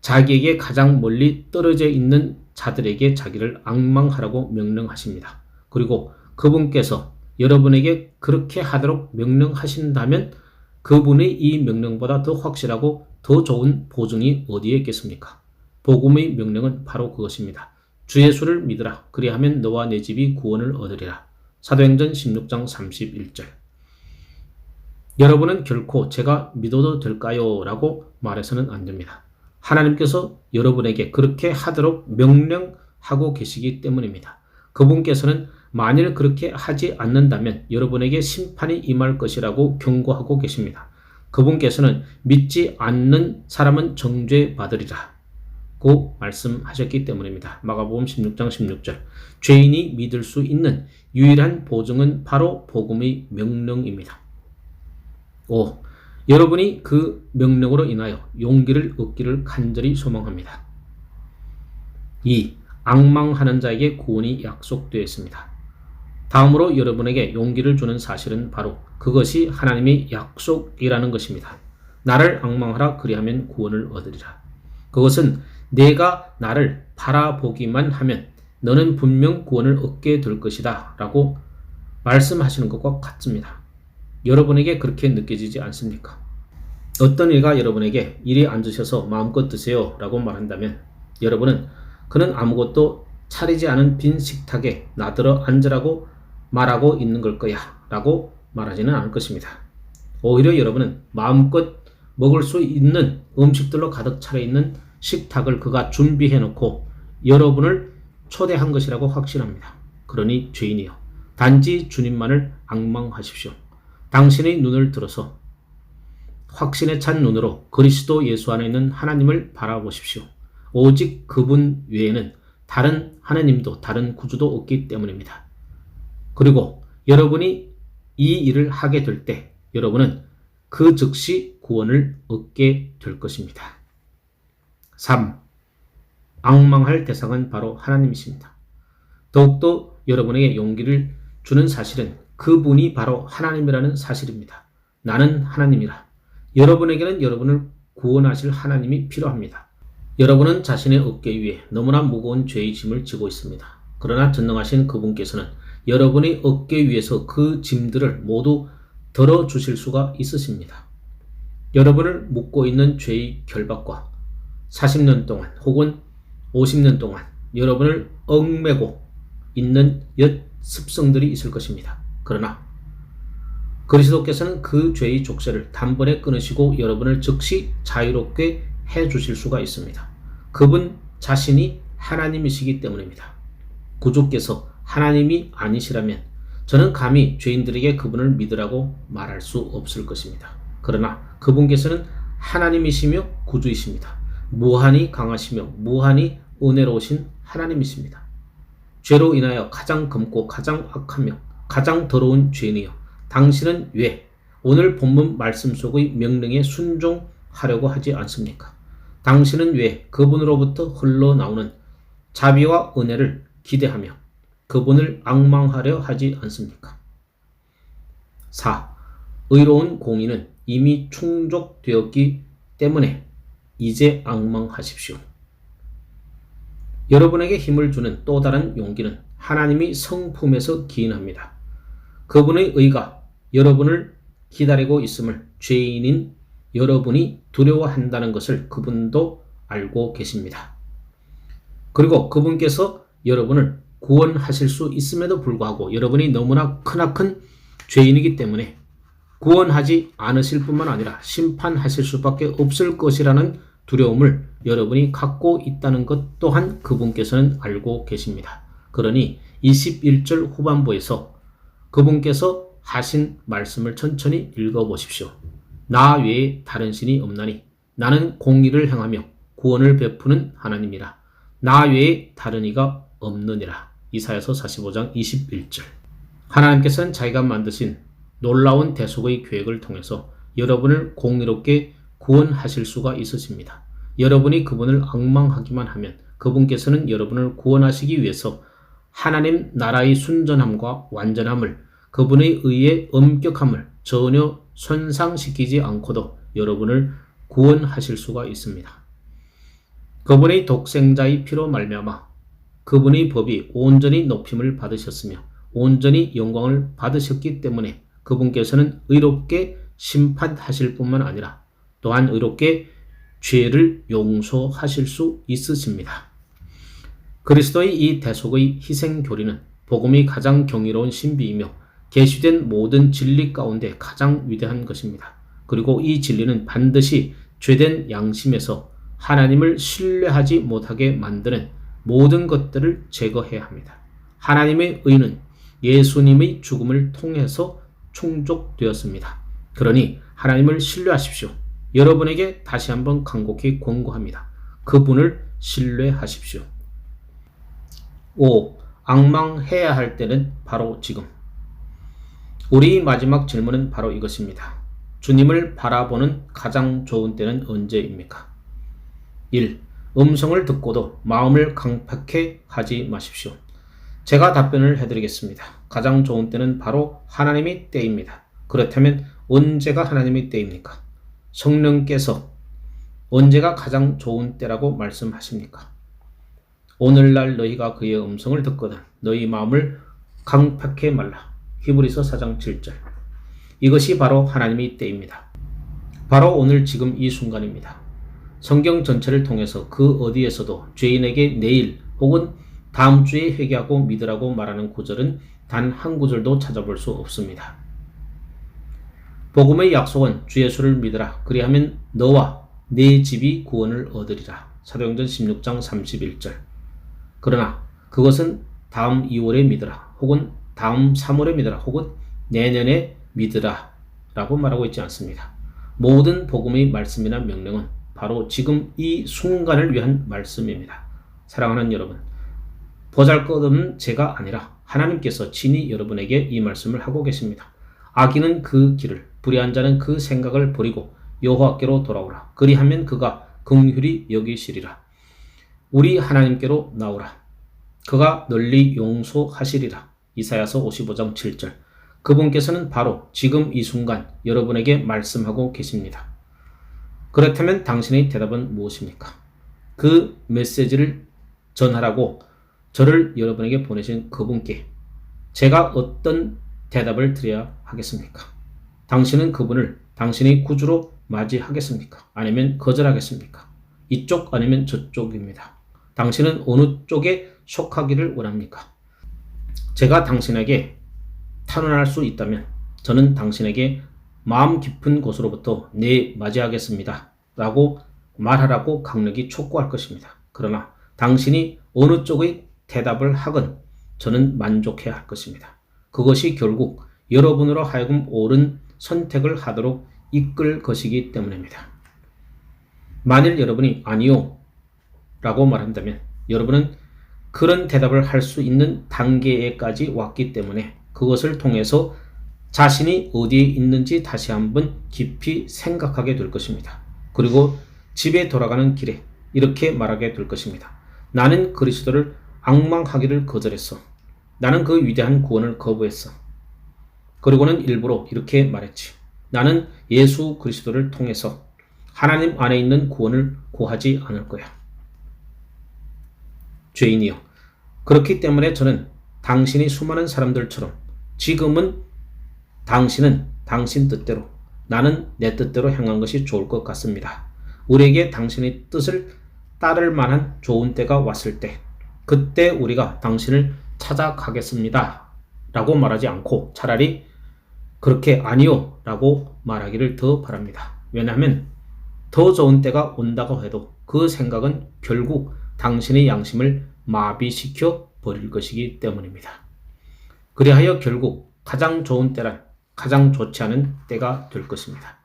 자기에게 가장 멀리 떨어져 있는 자들에게 자기를 앙망하라고 명령하십니다. 그리고 그분께서 여러분에게 그렇게 하도록 명령하신다면 그분의 이 명령보다 더 확실하고 더 좋은 보증이 어디에 있겠습니까? 복음의 명령은 바로 그것입니다. 주 예수를 믿으라. 그리하면 너와 내 집이 구원을 얻으리라. 사도행전 16장 31절. 여러분은 결코 제가 믿어도 될까요? 라고 말해서는 안 됩니다. 하나님께서 여러분에게 그렇게 하도록 명령하고 계시기 때문입니다. 그분께서는 만일 그렇게 하지 않는다면 여러분에게 심판이 임할 것이라고 경고하고 계십니다. 그분께서는 믿지 않는 사람은 정죄받으리라 고 말씀하셨기 때문입니다. 마가복음 16장 16절. 죄인이 믿을 수 있는 유일한 보증은 바로 복음의 명령입니다. 5. 여러분이 그 명령으로 인하여 용기를 얻기를 간절히 소망합니다. 2. 앙망하는 자에게 구원이 약속되어 있습니다. 다음으로 여러분에게 용기를 주는 사실은 바로 그것이 하나님의 약속이라는 것입니다. 나를 앙망하라 그리하면 구원을 얻으리라. 그것은 내가 나를 바라보기만 하면 너는 분명 구원을 얻게 될 것이다 라고 말씀하시는 것과 같습니다. 여러분에게 그렇게 느껴지지 않습니까? 어떤 이가 여러분에게 이리 앉으셔서 마음껏 드세요 라고 말한다면 여러분은 그는 아무것도 차리지 않은 빈 식탁에 나들어 앉으라고 말하고 있는 걸 거야 라고 말하지는 않을 것입니다. 오히려 여러분은 마음껏 먹을 수 있는 음식들로 가득 차려있는 식탁을 그가 준비해 놓고 여러분을 초대한 것이라고 확신합니다. 그러니 죄인이여, 단지 주님만을 앙망하십시오. 당신의 눈을 들어서 확신에 찬 눈으로 그리스도 예수 안에 있는 하나님을 바라보십시오. 오직 그분 외에는 다른 하나님도 다른 구주도 없기 때문입니다. 그리고 여러분이 이 일을 하게 될 때 여러분은 그 즉시 구원을 얻게 될 것입니다. 3. 앙망할 대상은 바로 하나님이십니다. 더욱더 여러분에게 용기를 주는 사실은 그분이 바로 하나님이라는 사실입니다. 나는 하나님이라. 여러분에게는 여러분을 구원하실 하나님이 필요합니다. 여러분은 자신의 어깨 위에 너무나 무거운 죄의 짐을 지고 있습니다. 그러나 전능하신 그분께서는 여러분의 어깨 위에서 그 짐들을 모두 덜어주실 수가 있으십니다. 여러분을 묶고 있는 죄의 결박과 40년 동안 혹은 50년 동안 여러분을 얽매고 있는 옛 습성들이 있을 것입니다. 그러나 그리스도께서는 그 죄의 족쇄를 단번에 끊으시고 여러분을 즉시 자유롭게 해주실 수가 있습니다. 그분 자신이 하나님이시기 때문입니다. 구주께서 하나님이 아니시라면 저는 감히 죄인들에게 그분을 믿으라고 말할 수 없을 것입니다. 그러나 그분께서는 하나님이시며 구주이십니다. 무한히 강하시며 무한히 은혜로우신 하나님이십니다. 죄로 인하여 가장 검고 가장 악하며 가장 더러운 죄인이여, 당신은 왜 오늘 본문 말씀 속의 명령에 순종하려고 하지 않습니까? 당신은 왜 그분으로부터 흘러나오는 자비와 은혜를 기대하며 그분을 앙망하려 하지 않습니까? 4. 의로운 공의는 이미 충족되었기 때문에 이제 앙망하십시오. 여러분에게 힘을 주는 또 다른 용기는 하나님이 성품에서 기인합니다. 그분의 의가 여러분을 기다리고 있음을 죄인인 여러분이 두려워한다는 것을 그분도 알고 계십니다. 그리고 그분께서 여러분을 구원하실 수 있음에도 불구하고 여러분이 너무나 크나큰 죄인이기 때문에 구원하지 않으실 뿐만 아니라 심판하실 수밖에 없을 것이라는 두려움을 여러분이 갖고 있다는 것 또한 그분께서는 알고 계십니다. 그러니 21절 후반부에서 그분께서 하신 말씀을 천천히 읽어보십시오. 나 외에 다른 신이 없나니 나는 공의를 행하며 구원을 베푸는 하나님이라. 나 외에 다른 이가 없느니라. 이사야서 45장 21절. 하나님께서는 자기가 만드신 놀라운 대속의 계획을 통해서 여러분을 공의롭게 구원하실 수가 있으십니다. 여러분이 그분을 앙망하기만 하면 그분께서는 여러분을 구원하시기 위해서 하나님 나라의 순전함과 완전함을, 그분의 의의 엄격함을 전혀 손상시키지 않고도 여러분을 구원하실 수가 있습니다. 그분의 독생자의 피로 말미암아 그분의 법이 온전히 높임을 받으셨으며 온전히 영광을 받으셨기 때문에 그분께서는 의롭게 심판하실 뿐만 아니라 또한 의롭게 죄를 용서하실 수 있으십니다. 그리스도의 이 대속의 희생 교리는 복음이 가장 경이로운 신비이며 계시된 모든 진리 가운데 가장 위대한 것입니다. 그리고 이 진리는 반드시 죄된 양심에서 하나님을 신뢰하지 못하게 만드는 모든 것들을 제거해야 합니다. 하나님의 의는 예수님의 죽음을 통해서 충족되었습니다. 그러니 하나님을 신뢰하십시오. 여러분에게 다시 한번 간곡히 권고합니다. 그분을 신뢰하십시오. 5. 앙망해야 할 때는 바로 지금. 우리 마지막 질문은 바로 이것입니다. 주님을 바라보는 가장 좋은 때는 언제입니까? 1. 음성을 듣고도 마음을 강팍해 하지 마십시오. 제가 답변을 해드리겠습니다. 가장 좋은 때는 바로 하나님의 때입니다. 그렇다면 언제가 하나님의 때입니까? 성령께서 언제가 가장 좋은 때라고 말씀하십니까? 오늘날 너희가 그의 음성을 듣거든 너희 마음을 강팍해 말라. 히브리서 4장 7절. 이것이 바로 하나님의 때입니다. 바로 오늘 지금 이 순간입니다. 성경 전체를 통해서 그 어디에서도 죄인에게 내일 혹은 다음 주에 회개하고 믿으라고 말하는 구절은 단 한 구절도 찾아볼 수 없습니다. 복음의 약속은 주 예수를 믿으라. 그리하면 너와 네 집이 구원을 얻으리라. 사도행전 16장 31절. 그러나 그것은 다음 2월에 믿으라. 혹은 다음 3월에 믿으라. 혹은 내년에 믿으라. 라고 말하고 있지 않습니다. 모든 복음의 말씀이나 명령은 바로 지금 이 순간을 위한 말씀입니다. 사랑하는 여러분, 보잘것없는 제가 아니라 하나님께서 친히 여러분에게 이 말씀을 하고 계십니다. 악인은 그 길을, 불의한 자는 그 생각을 버리고 여호와께로 돌아오라. 그리하면 그가 긍휼히 여기시리라. 우리 하나님께로 나오라. 그가 널리 용서하시리라. 이사야서 55장 7절. 그분께서는 바로 지금 이 순간 여러분에게 말씀하고 계십니다. 그렇다면 당신의 대답은 무엇입니까? 그 메시지를 전하라고 저를 여러분에게 보내신 그분께 제가 어떤 대답을 드려야 하겠습니까? 당신은 그분을 당신의 구주로 맞이하겠습니까? 아니면 거절하겠습니까? 이쪽 아니면 저쪽입니다. 당신은 어느 쪽에 속하기를 원합니까? 제가 당신에게 탄원할 수 있다면 저는 당신에게 마음 깊은 곳으로부터 네 맞이하겠습니다 라고 말하라고 강력히 촉구할 것입니다. 그러나 당신이 어느 쪽의 대답을 하건 저는 만족해야 할 것입니다. 그것이 결국 여러분으로 하여금 옳은 선택을 하도록 이끌 것이기 때문입니다. 만일 여러분이 아니요 라고 말한다면 여러분은 그런 대답을 할 수 있는 단계에까지 왔기 때문에 그것을 통해서 자신이 어디에 있는지 다시 한번 깊이 생각하게 될 것입니다. 그리고 집에 돌아가는 길에 이렇게 말하게 될 것입니다. 나는 그리스도를 앙망하기를 거절했어. 나는 그 위대한 구원을 거부했어. 그리고는 일부러 이렇게 말했지. 나는 예수 그리스도를 통해서 하나님 안에 있는 구원을 구하지 않을 거야. 죄인이여, 그렇기 때문에 저는 당신이 수많은 사람들처럼 지금은 당신은 당신 뜻대로, 나는 내 뜻대로 행한 것이 좋을 것 같습니다. 우리에게 당신의 뜻을 따를 만한 좋은 때가 왔을 때, 그때 우리가 당신을 찾아가겠습니다 라고 말하지 않고 차라리 그렇게 아니요 라고 말하기를 더 바랍니다. 왜냐하면 더 좋은 때가 온다고 해도 그 생각은 결국 당신의 양심을 마비시켜 버릴 것이기 때문입니다. 그리하여 결국 가장 좋은 때란 가장 좋지 않은 때가 될 것입니다.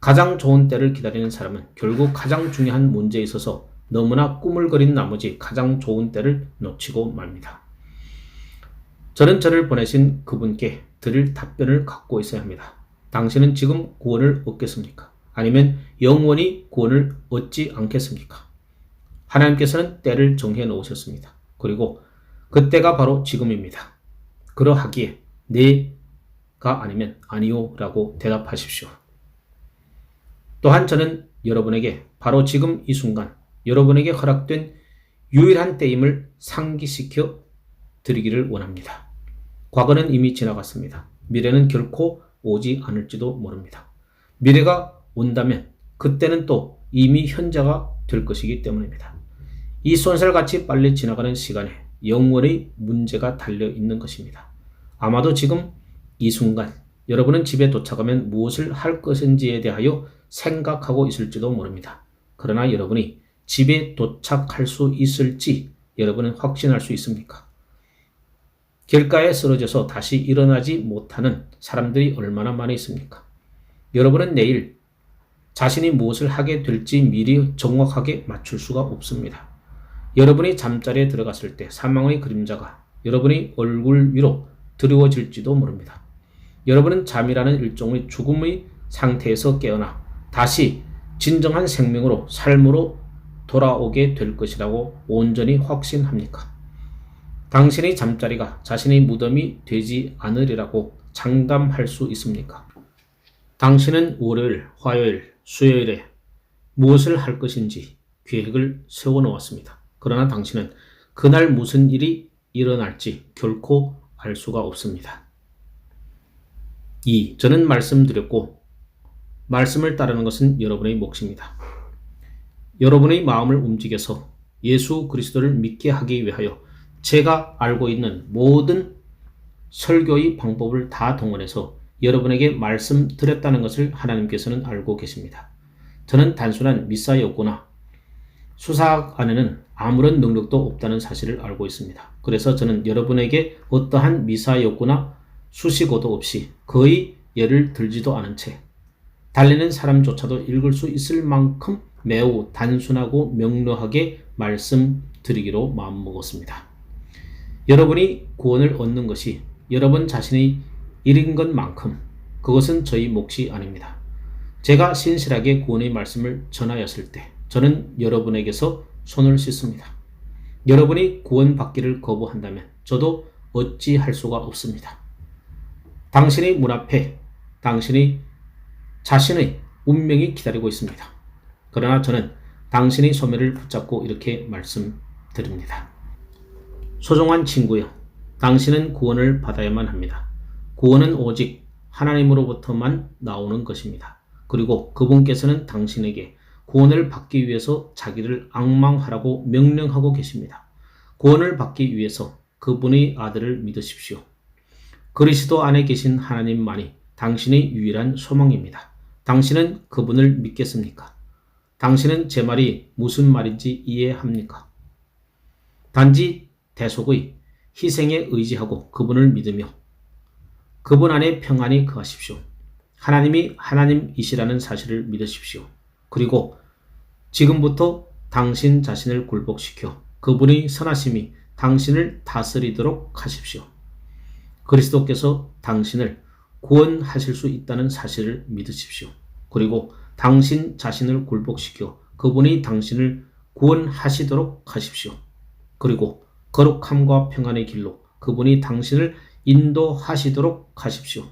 가장 좋은 때를 기다리는 사람은 결국 가장 중요한 문제에 있어서 너무나 꾸물거린 나머지 가장 좋은 때를 놓치고 맙니다. 저는 저를 보내신 그분께 드릴 답변을 갖고 있어야 합니다. 당신은 지금 구원을 얻겠습니까? 아니면 영원히 구원을 얻지 않겠습니까? 하나님께서는 때를 정해 놓으셨습니다. 그리고 그때가 바로 지금입니다. 그러하기에 네가 아니면 아니요 라고 대답하십시오. 또한 저는 여러분에게 바로 지금 이 순간 여러분에게 허락된 유일한 때임을 상기시켜 드리기를 원합니다. 과거는 이미 지나갔습니다. 미래는 결코 오지 않을지도 모릅니다. 미래가 온다면 그때는 또 이미 현재가 될 것이기 때문입니다. 이 쏜살같이 빨리 지나가는 시간에 영원의 문제가 달려 있는 것입니다. 아마도 지금 이 순간 여러분은 집에 도착하면 무엇을 할 것인지에 대하여 생각하고 있을지도 모릅니다. 그러나 여러분이 집에 도착할 수 있을지 여러분은 확신할 수 있습니까? 길가에 쓰러져서 다시 일어나지 못하는 사람들이 얼마나 많이 있습니까? 여러분은 내일 자신이 무엇을 하게 될지 미리 정확하게 맞출 수가 없습니다. 여러분이 잠자리에 들어갔을 때 사망의 그림자가 여러분의 얼굴 위로 드리워질지도 모릅니다. 여러분은 잠이라는 일종의 죽음의 상태에서 깨어나 다시 진정한 생명으로 삶으로 돌아오게 될 것이라고 온전히 확신합니까? 당신의 잠자리가 자신의 무덤이 되지 않으리라고 장담할 수 있습니까? 당신은 월요일, 화요일, 수요일에 무엇을 할 것인지 계획을 세워놓았습니다. 그러나 당신은 그날 무슨 일이 일어날지 결코 알 수가 없습니다. 2. 저는 말씀드렸고 말씀을 따르는 것은 여러분의 몫입니다. 여러분의 마음을 움직여서 예수 그리스도를 믿게 하기 위하여 제가 알고 있는 모든 설교의 방법을 다 동원해서 여러분에게 말씀드렸다는 것을 하나님께서는 알고 계십니다. 저는 단순한 미사였구나. 수사학 안에는 아무런 능력도 없다는 사실을 알고 있습니다. 그래서 저는 여러분에게 어떠한 미사였구나 수식어도 없이 거의 예를 들지도 않은 채 달리는 사람조차도 읽을 수 있을 만큼 매우 단순하고 명료하게 말씀드리기로 마음먹었습니다. 여러분이 구원을 얻는 것이 여러분 자신의 일인 것만큼 그것은 저희 몫이 아닙니다. 제가 신실하게 구원의 말씀을 전하였을 때 저는 여러분에게서 손을 씻습니다. 여러분이 구원받기를 거부한다면 저도 어찌할 수가 없습니다. 당신의 문 앞에 당신의 자신의 운명이 기다리고 있습니다. 그러나 저는 당신의 소매를 붙잡고 이렇게 말씀드립니다. 소중한 친구여, 당신은 구원을 받아야만 합니다. 구원은 오직 하나님으로부터만 나오는 것입니다. 그리고 그분께서는 당신에게 구원을 받기 위해서 자기를 앙망하라고 명령하고 계십니다. 구원을 받기 위해서 그분의 아들을 믿으십시오. 그리스도 안에 계신 하나님만이 당신의 유일한 소망입니다. 당신은 그분을 믿겠습니까? 당신은 제 말이 무슨 말인지 이해합니까? 단지 대속의 희생에 의지하고 그분을 믿으며 그분 안에 평안히 거하십시오. 하나님이 하나님이시라는 사실을 믿으십시오. 그리고 지금부터 당신 자신을 굴복시켜 그분의 선하심이 당신을 다스리도록 하십시오. 그리스도께서 당신을 구원하실 수 있다는 사실을 믿으십시오. 그리고 당신 자신을 굴복시켜 그분이 당신을 구원하시도록 하십시오. 그리고 거룩함과 평안의 길로 그분이 당신을 인도하시도록 하십시오.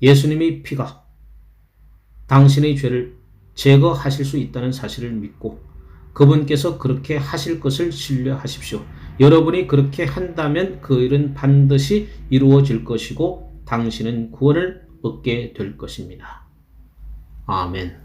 예수님의 피가 당신의 죄를 제거하실 수 있다는 사실을 믿고 그분께서 그렇게 하실 것을 신뢰하십시오. 여러분이 그렇게 한다면 그 일은 반드시 이루어질 것이고 당신은 구원을 얻게 될 것입니다. 아멘.